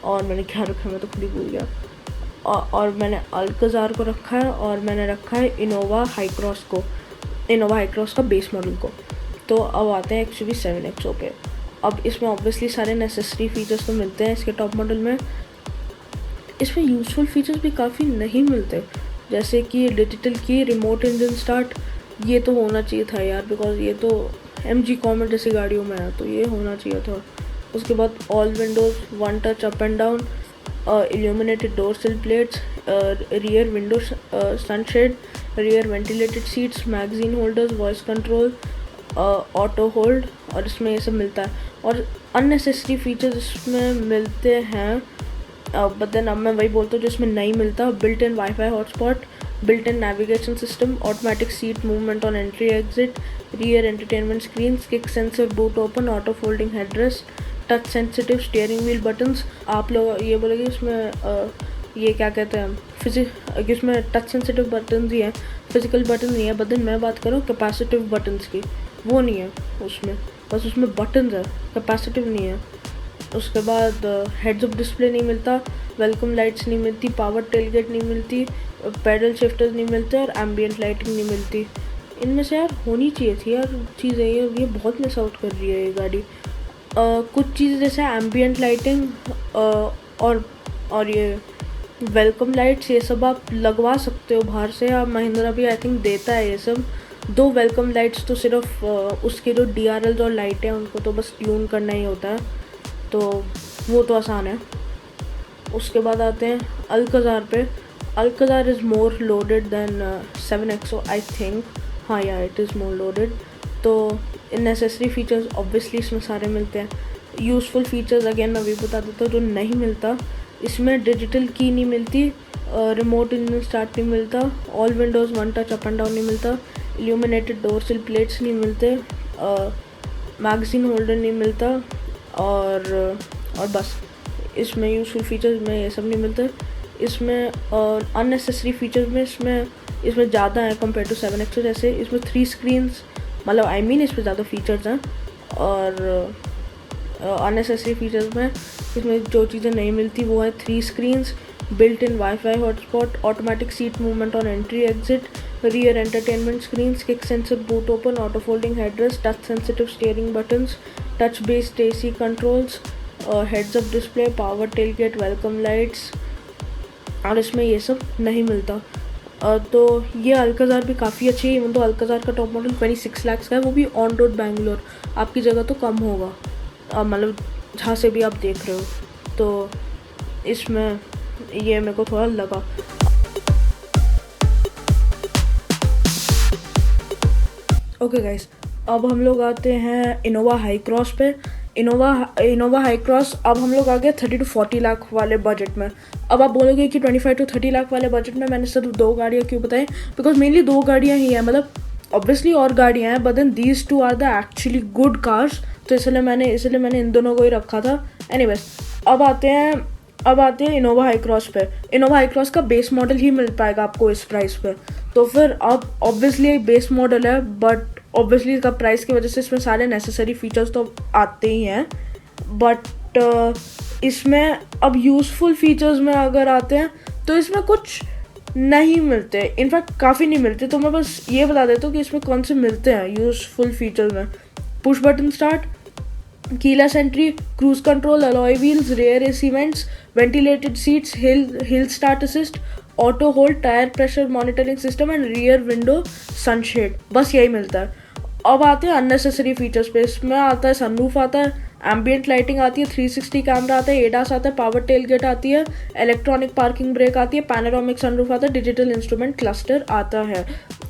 और मैंने क्या रखा है मैं तो खुद ही भूल गया। और मैंने अल्काज़ार को रखा है और मैंने रखा है इनोवा हाई क्रॉस का बेस मॉडल को। तो अब आते हैं XUV 7XO पे। अब इसमें ऑब्वियसली सारे नेसेसरी फीचर्स तो मिलते हैं इसके टॉप मॉडल में। इसमें यूज़फुल फीचर्स भी काफ़ी नहीं मिलते, जैसे कि digital key, remote engine start, ये तो होना चाहिए था यार, बिकॉज ये तो MG कॉमेट जैसी गाड़ियों में है तो ये होना चाहिए था। उसके बाद all Windows, one touch up and down, illuminated door sill plates, rear window sunshade, rear ventilated seats, magazine holders, voice control, auto hold, और इसमें ये सब मिलता है। और unnecessary features इसमें मिलते हैं, बट देन अब मैं वही बोलता हूँ जो इसमें नहीं मिलता। Built in wifi hotspot, built in navigation system, automatic seat movement on entry exit, rear entertainment screen, kick sensor, boot open, auto folding headrest, touch sensitive steering wheel buttons. आप लोग ये बोलेंगे इसमें ये क्या कहते हैं, इसमें टच सेंसिटिव बटन्स ही हैं, फिजिकल बटन नहीं है। बट मैं बात करूँ कैपेसिटिव बटन्स की, वो नहीं है उसमें, बस उसमें बटन्स है, कैपेसिटिव नहीं है। उसके बाद हेड्स अप डिस्प्ले नहीं मिलता, वेलकम लाइट्स नहीं मिलती, पावर टेलगेट नहीं मिलती, पैडल शिफ्टर्स नहीं मिलते और एम्बियंट लाइटिंग नहीं मिलती। इनमें से यार होनी चाहिए थी यार चीज़ें, ये बहुत मिस आउट कर रही है ये गाड़ी। कुछ चीज़ें जैसे एम्बियंट लाइटिंग और ये वेलकम लाइट्स, ये सब आप लगवा सकते हो बाहर से, आप महिंद्रा भी आई थिंक देता है ये सब। 2 वेलकम लाइट्स तो सिर्फ उसके जो DRLs और लाइटें हैं उनको तो बस ट्यून करना ही होता है, तो वो तो आसान है। उसके बाद आते हैं अल्काज़ार पे। Alcazar is more loaded than 7XO I think, हाँ यार इट इज़ मोर लोडेड। तो नेसेसरी फीचर्स ऑब्वियसली इसमें सारे मिलते हैं। यूज़फुल फीचर्स अगेन मैं भी बता देता हूँ जो नहीं मिलता, इसमें डिजिटल की नहीं मिलती, रिमोट इंजन स्टार्ट नहीं मिलता, all Windows one touch up and down नहीं मिलता, इल्यूमिनेटेड डोर सिल प्लेट्स नहीं मिलते, मैगज़ीन होल्डर नहीं मिलता, और बस इसमें यूज़फुल फीचर्स में ये सब नहीं मिलते। इसमें अननेसेसरी फीचर्स में इसमें ज़्यादा है कंपेयर टू 7XO। जैसे इसमें 3 स्क्रीन्स, मतलब आई मीन इसमें ज़्यादा फीचर्स हैं। और अननेसेसरी फीचर्स में इसमें जो चीज़ें नहीं मिलती वो है 3 screens, built in wifi hotspot, automatic seat movement on entry exit, rear entertainment screens, kick sensor, boot open, auto folding headrest, touch sensitive steering buttons, touch based AC controls, heads up display, power tailgate, welcome lights, और इसमें ये सब नहीं मिलता। तो ये Alcazar भी काफ़ी अच्छी है, इवन तो अल्काज़ार का टॉप मॉडल 26 लाख का है, वो भी ऑन रोड बैंगलोर। आपकी जगह तो कम होगा, मतलब जहाँ से भी आप देख रहे हो, तो इसमें ये मेरे को थोड़ा लगा। ओके गाइस, अब हम लोग आते हैं इनोवा हाई क्रॉस पे। इनोवा हाई क्रॉस अब हम लोग आ गए 30 to 40 लाख वाले बजट में। अब आप बोलोगे कि 25 to 30 लाख वाले बजट में मैंने सिर्फ 2 गाड़ियाँ क्यों बताई, बिकॉज मेनली 2 गाड़ियाँ ही हैं, मतलब ऑब्वियसली और गाड़ियाँ हैं, but then these 2 are the actually good cars, तो इसलिए मैंने इन दोनों को ही रखा था। एनीवेज, अब आते हैं इनोवा हाई क्रॉस पे। इनोवा हाई क्रॉस का बेस मॉडल ही मिल पाएगा आपको इस प्राइस पे, तो फिर अब ऑब्वियसली बेस मॉडल है, बट ऑब्वियसली इसका प्राइस की वजह से इसमें सारे नेसेसरी फीचर्स तो आते ही हैं। बट इसमें अब यूज़फुल फीचर्स में अगर आते हैं तो इसमें कुछ नहीं मिलते, इनफैक्ट काफ़ी नहीं मिलते। तो मैं बस ये बता देता हूँ कि इसमें कौन से मिलते हैं यूज़फुल फीचर्स में। Push button start, keyless entry, cruise control, alloy wheels, rear AC vents, ventilated seats, hill start assist, auto hold, tyre pressure monitoring system and rear window sunshade, बस यही मिलता है। अब आते हैं अननेसेसरी फीचर्स पे। इसमें आता है सनरूफ आता है, एम्बियंट लाइटिंग आती है, 360 कैमरा आता है, एडास आता है, पावर टेलगेट आती है, इलेक्ट्रॉनिक पार्किंग ब्रेक आती है, पैनोरामिक सनरूफ आता है, डिजिटल इंस्ट्रूमेंट क्लस्टर आता है।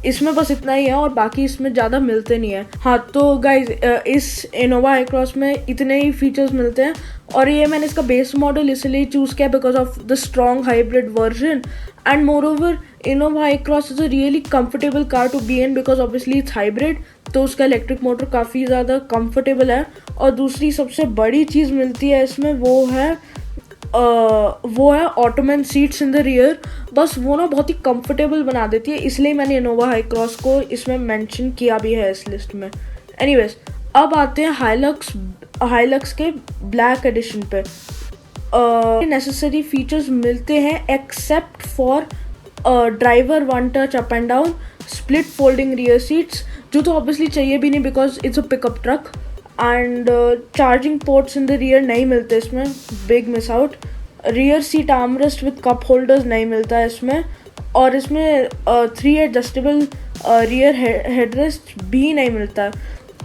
इसमें बस इतना ही है और बाकी इसमें ज़्यादा मिलते नहीं है। हाँ तो गाइज इस इनोवा हाई क्रॉस में इतने ही फीचर्स मिलते हैं और ये मैंने इसका बेस मॉडल इसलिए चूज़ किया because of the strong hybrid version and moreover Innova Hycross is a really comfortable car to be in because obviously it's hybrid, तो उसका इलेक्ट्रिक मोटर काफ़ी ज़्यादा कंफर्टेबल है। और दूसरी सबसे बड़ी चीज़ मिलती है इसमें वो है ottoman seats in the rear. बस वो ना बहुत ही कंफर्टेबल बना देती है, इसलिए मैंने इनोवा हाई क्रॉस को इसमें मेंशन किया भी है इस लिस्ट में। एनीवेज अब आते हैं हाइलक्स के ब्लैक एडिशन पे। नेसेसरी फीचर्स मिलते हैं except for driver one touch up and down, split folding rear seats, जो तो ऑब्वियसली चाहिए भी नहीं because it's a pickup truck, and charging ports in the rear नहीं मिलते इसमें, big miss out. Rear seat armrest with cup holders नहीं मिलता है इसमें, और इसमें 3 एडजस्टेबल रियर हेडरेस्ट भी नहीं मिलता है।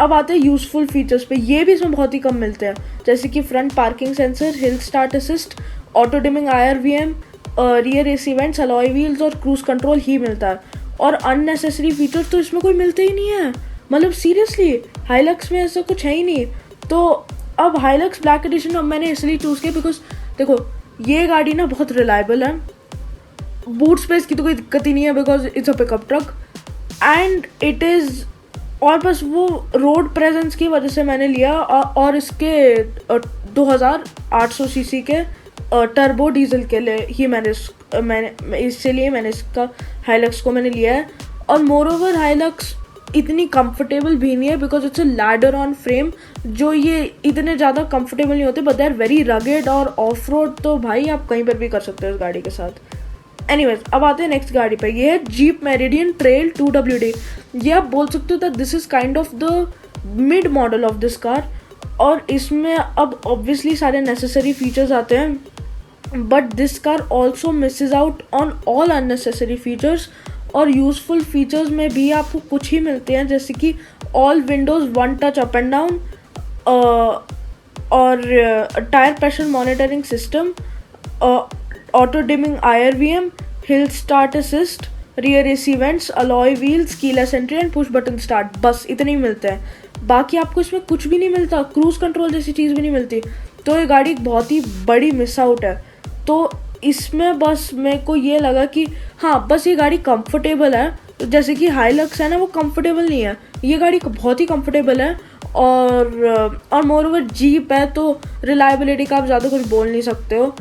अब आते हैं यूज़फुल फीचर्स पे, ये भी इसमें बहुत ही कम मिलते हैं, जैसे कि फ्रंट पार्किंग सेंसर, हिल start assist, auto dimming IRVM, rear AC vents, alloy wheels और क्रूज कंट्रोल ही मिलता है। और अननेसेसरी फीचर्स तो इसमें कोई मिलते ही नहीं है, मतलब सीरियसली हाइलक्स में ऐसा कुछ है ही नहीं। तो अब हाइलक्स ब्लैक एडिशन अब मैंने इसलिए चूज़ किया बिकॉज देखो ये गाड़ी ना बहुत रिलायबल है, बूट स्पेस की तो कोई दिक्कत ही नहीं है because it's a pickup truck and it is, और बस वो रोड प्रेजेंस की वजह से मैंने लिया। और इसके 2800 सीसी के टर्बो डीजल के लिए ही मैंने इसका हाइलक्स को मैंने लिया है। और मोर ओवर हाइलक्स इतनी कंफर्टेबल भी नहीं है because it's a ladder on frame, जो ये इतने ज़्यादा कंफर्टेबल नहीं होते, but they are very rugged और ऑफ रोड तो भाई आप कहीं पर भी कर सकते हो इस गाड़ी के साथ। एनीवेज अब आते हैं नेक्स्ट गाड़ी पे, ये है जीप मेरिडियन ट्रेल 2WD। ये आप बोल सकते हो that this is kind of the mid model of this car, और इसमें अब ऑब्वियसली सारे नेसेसरी फीचर्स आते हैं, but this car also misses out on all unnecessary features. और यूज़फुल फीचर्स में भी आपको कुछ ही मिलते हैं, जैसे कि all windows 1 touch up and down, और tyre pressure monitoring system, auto dimming IRVM, hill start assist, rear AC vents, alloy wheels, keyless entry and push button start, बस इतने ही मिलते हैं। बाकी आपको इसमें कुछ भी नहीं मिलता, क्रूज कंट्रोल जैसी चीज़ भी नहीं मिलती, तो ये गाड़ी बहुत ही बड़ी मिस आउट है। तो इसमें बस मेरे को ये लगा कि हाँ बस ये गाड़ी कंफर्टेबल है, जैसे कि हाइलक्स है ना वो कंफर्टेबल नहीं है, ये गाड़ी बहुत ही कंफर्टेबल है। और मोर ओवर जीप है तो रिलायबिलिटी का आप ज़्यादा कुछ बोल नहीं सकते हो,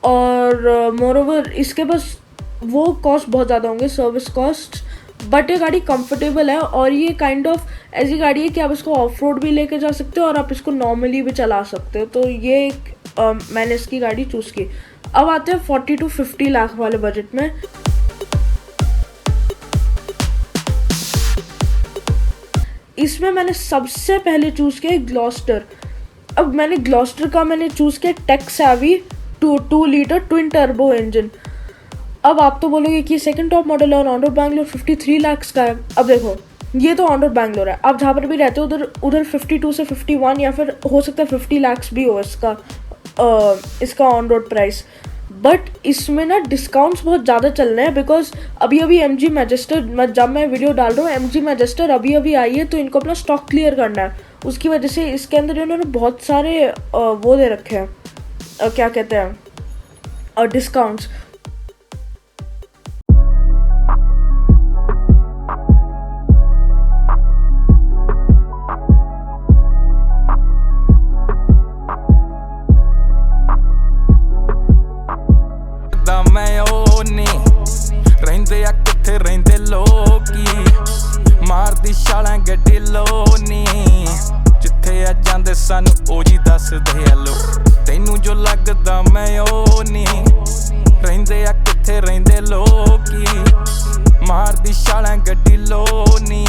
और मोर ओवर इसके बस वो कॉस्ट बहुत ज़्यादा होंगे, सर्विस कॉस्ट, बट ये गाड़ी कंफर्टेबल है। और ये काइंड ऑफ ऐसी गाड़ी है कि आप इसको ऑफ रोड भी लेके जा सकते हो और आप इसको नॉर्मली भी चला सकते हो, तो ये मैंने इसकी गाड़ी चूज़ की। अब आते हैं 40 to 50 लाख वाले बजट में। इसमें मैंने सबसे पहले चूज़ किया ग्लॉस्टर। अब मैंने ग्लॉस्टर का चूज़ किया tech savvy 2 litre twin turbo engine. अब आप तो बोलोगे कि सेकंड टॉप मॉडल है और ऑन रोड बैंगलोर 53 लाख का है। अब देखो ये तो ऑन रोड बैंगलोर है, आप जहाँ पर भी रहते हो उधर 52 से 51 या फिर हो सकता है 50 लाख भी हो इसका ऑन रोड प्राइस, बट इसमें ना डिस्काउंट्स बहुत ज़्यादा चल रहे हैं बिकॉज अभी MG मैजेस्टर, जब मैं वीडियो डाल रहा हूँ MG मैजेस्टर अभी आई है, तो इनको अपना स्टॉक क्लियर करना है, उसकी वजह से इसके अंदर इन्होंने बहुत सारे वो दे रखे हैं, क्या कहते हैं, डिस्काउंट्स। ਰਹਿੰਦੇ ਆ ਕਿੱਥੇ ਰਹਿੰਦੇ ਲੋਕੀ, ਮਾਰਦੀ ਛਾਲਾਂ ਗੱਡੀ ਲੋਨੀ, ਜਿੱਥੇ ਆ ਜਾਂਦੇ ਸਾਨੂੰ ਉਹ ਜੀ ਦੱਸਦੇ ਆ ਲੋਕ, ਤੈਨੂੰ ਜੋ ਲੱਗਦਾ ਮੈਂ ਉਹ ਨਹੀਂ। ਰਹਿੰਦੇ ਆ ਕਿੱਥੇ ਰਹਿੰਦੇ ਲੋਕੀ, ਮਾਰਦੀ ਛਾਲਾਂ ਗੱਡੀ ਲੋਨੀ,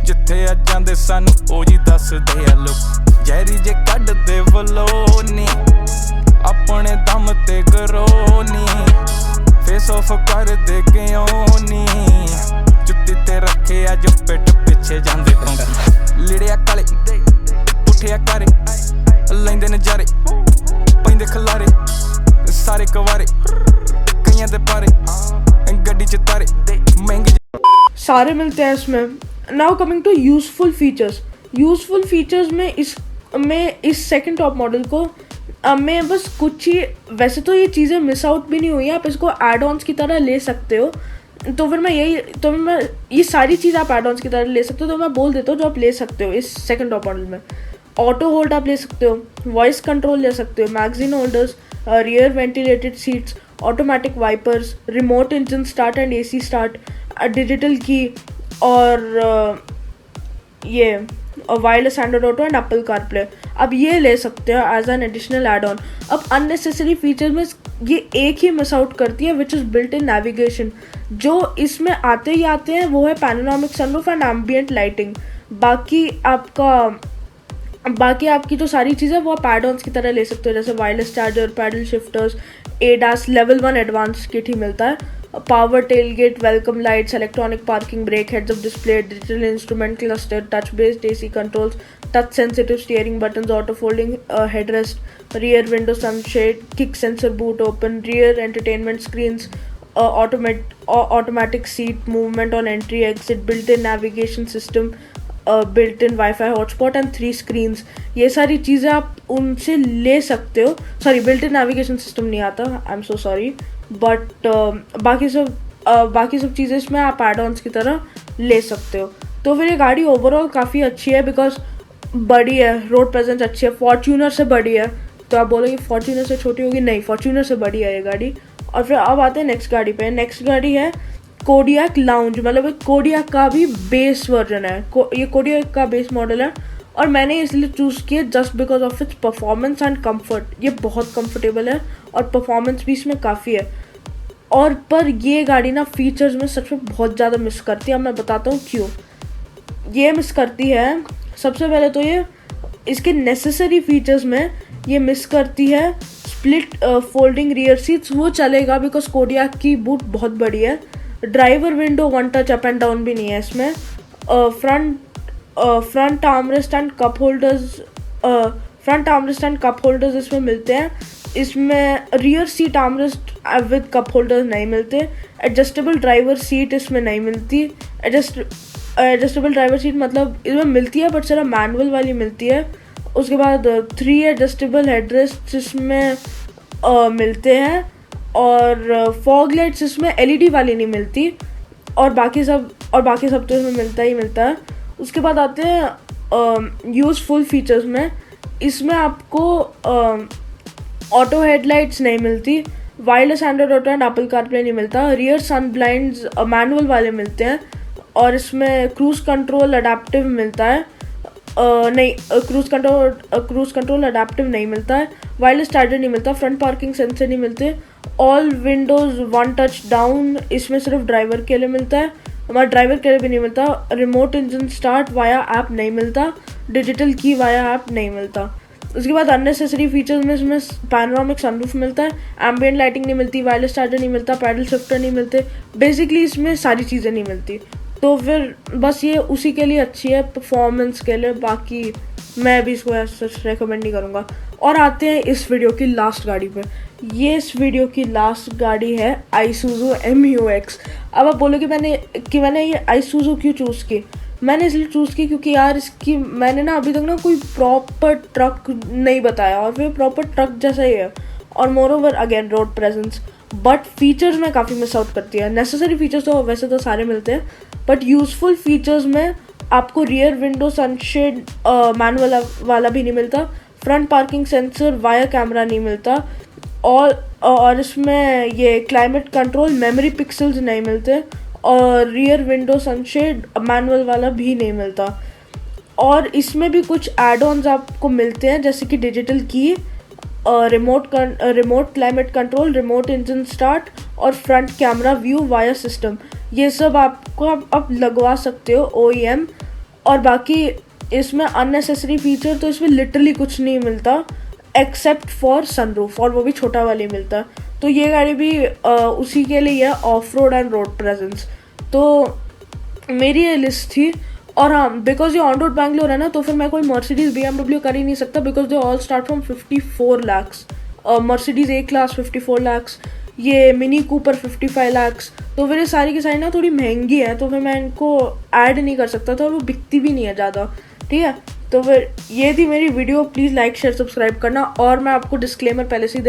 ਜਿੱਥੇ ਆ ਜਾਂਦੇ ਸਾਨੂੰ ਉਹ ਜੀ ਦੱਸਦੇ ਆ ਲੋਕ, ਜ਼ਹਿਰੀ ਜੇ ਕੱਢਦੇ ਵਲੋਨੀ, ਆਪਣੇ ਦਮ ਤੇ ਗਰੋਨੀ, फेस ऑफ कर दे के ओनी, जुत्ती ते रखे अज पिट पिछे जांदे टोंकी, लिड़िया काले उठिया करे लैंदे नजारे, पैंदे खलारे सारे कवारे, कईयां दे पारे गड्डी च तारे महंगी। सारे मिलते हैं इसमें। Now coming to useful features में इस सेकंड टॉप मॉडल को में बस कुछ ही, वैसे तो ये चीज़ें मिस आउट भी नहीं हुई हैं, आप इसको एड ऑन्स की तरह ले सकते हो। तो फिर मैं ये सारी चीज़ आप एड ऑन्स की तरह ले सकते हो, तो मैं बोल देता हूँ जो आप ले सकते हो इस सेकंड टॉप मॉडल में। ऑटो होल्ड आप ले सकते हो, वॉइस कंट्रोल ले सकते हो, magazine holders, rear ventilated seats, automatic wipers, remote engine start and AC start, digital key, और ये wireless Android auto and Apple CarPlay. अब ये ले सकते हो as an additional add on. अब अननेसेसरी फीचर में ये एक ही मिस आउट करती है, which is built in navigation. जो इसमें आते ही आते हैं वो है panoramic sunroof and ambient lighting. बाकी आपकी जो सारी चीज़ें वो आप एड ऑन्स की तरह ले सकते हो, जैसे wireless charger, paddle shifters, ADAS level 1 advance kit ही मिलता है, power tailgate, welcome lights, electronic parking brake, heads up display, digital instrument cluster, touch based AC controls, touch sensitive steering buttons, auto folding headrest, rear window sunshade, kick sensor boot open, rear entertainment screens, automatic seat movement on entry exit, built-in navigation system, built-in Wi-Fi hotspot and 3 screens। ये सारी चीज़ें आप उनसे ले सकते हो। Sorry, built-in navigation system नहीं आता, I am so sorry, but बाकी सब चीज़ें इसमें आप एड-ऑन्स की तरह ले सकते हो। तो फिर ये गाड़ी ओवरऑल काफ़ी अच्छी है, बिकॉज बड़ी है, रोड प्रेजेंस अच्छी है, फॉर्च्यूनर से बड़ी है। तो आप बोलोगे फॉर्च्यूनर से छोटी होगी, नहीं, फॉर्च्यूनर से बड़ी है ये गाड़ी। और फिर अब आते हैं नेक्स्ट गाड़ी पे। नेक्स्ट गाड़ी है कोडियाक लाउंज, मतलब कोडियाक का भी बेस वर्जन है। ये कोडियाक का बेस मॉडल है, और मैंने इसलिए चूज़ किया just because of its performance and comfort. ये बहुत कंफर्टेबल है और परफॉर्मेंस भी इसमें काफ़ी है। और पर ये गाड़ी ना फीचर्स में सच में बहुत ज़्यादा मिस करती है। अब मैं बताता हूँ क्यों ये मिस करती है। सबसे पहले तो ये इसके नेसेसरी फीचर्स में ये मिस करती है स्प्लिट फोल्डिंग रियर सीट्स। वो चलेगा बिकॉज कोडियाक की बूट बहुत बड़ी है। Driver window 1 touch up and down भी नहीं है इसमें। Front armrest and cup holders इसमें मिलते हैं। इसमें rear seat armrest with cup holders नहीं मिलते। एडजस्टेबल ड्राइवर सीट इसमें नहीं मिलती। एडजस्टेबल ड्राइवर सीट मतलब इसमें मिलती है बट सिर्फ मैनुअल वाली मिलती है। उसके बाद 3 एडजस्टेबल हेडरेस्ट इसमें मिलते हैं, और फॉग लाइट्स इसमें LED वाली नहीं मिलती, और बाकी सब तो इसमें मिलता है। उसके बाद आते हैं यूज़फुल फीचर्स में। इसमें आपको ऑटो हेडलाइट्स नहीं मिलती, wireless Android auto and Apple CarPlay नहीं मिलता, रियर सन ब्लाइंड्स मैनुअल वाले मिलते हैं, और इसमें क्रूज़ कंट्रोल अडेप्टिव मिलता है। क्रूज़ कंट्रोल अडेप्टिव नहीं मिलता है। वायरलेस चार्जर नहीं मिलता, फ्रंट पार्किंग सेंसर नहीं मिलते, ऑल विंडोज़ 1 टच डाउन इसमें सिर्फ ड्राइवर के लिए मिलता है, हमारा ड्राइवर के लिए भी नहीं मिलता। Remote engine start via app नहीं मिलता, डिजिटल की वाया ऐप नहीं मिलता। उसके बाद अननेसेसरी फीचर्स में इसमें पैनोरामिक सनरूफ मिलता है, एम्बिएंट लाइटिंग नहीं मिलती, वायरलेस चार्जर नहीं मिलता, पैडल शिफ्टर नहीं मिलते। बेसिकली इसमें सारी चीज़ें नहीं मिलती। तो फिर बस ये उसी के लिए अच्छी है, परफॉर्मेंस के लिए। बाकी मैं भी इसको ऐसा रेकमेंड नहीं करूँगा। और आते हैं इस वीडियो की लास्ट गाड़ी पे। ये इस वीडियो की लास्ट गाड़ी है आइसूज़ू MU-X। अब आप बोलोगे मैंने ये आइसूज़ू क्यों चूज़ की। मैंने इसलिए चूज़ की क्योंकि यार इसकी मैंने ना अभी तक ना कोई प्रॉपर ट्रक नहीं बताया, और फिर प्रॉपर ट्रक जैसा ही है, और more over again road presence, but features में काफ़ी मिस आउट करती है। नेसेसरी फीचर्स तो वैसे तो सारे मिलते हैं, बट यूज़फुल फीचर्स में आपको रियर विंडो सनशेड मैनुअल वाला भी नहीं मिलता, front parking sensor via camera नहीं मिलता, और इसमें ये क्लाइमेट कंट्रोल मेमोरी पिक्सल्स नहीं मिलते, और रियर विंडो सनशेड मैनुअल वाला भी नहीं मिलता। और इसमें भी कुछ एड ऑन्स आपको मिलते हैं, जैसे कि digital key, remote climate control, remote engine start, और front camera view via system. ये सब आपको आप लगवा सकते हो OEM। और बाकी इसमें अननेसेसरी फीचर तो इसमें लिटरली कुछ नहीं मिलता एक्सेप्ट फॉर सनरूफ, और वो भी छोटा वाली मिलता है। तो ये गाड़ी भी उसी के लिए है, of road and road presence. तो मेरी ये लिस्ट थी। और हाँ, बिकॉज ये ऑन रोड बैंगलोर है ना, तो फिर मैं कोई मर्सिडीज़ BMW कर ही नहीं सकता, because they all start from 54 lakhs। Mercedes A class 54 lakhs, ये मिनी कूपर 55 lakhs, तो फिर ये सारी की सारी ना थोड़ी महंगी है, तो फिर मैं इनको ऐड नहीं कर सकता था और वो बिकती भी नहीं है ज़्यादा, ठीक है। तो फिर ये थी मेरी video, please like share subscribe करना। और मैं आपको डिस्क्लेमर पहले से ही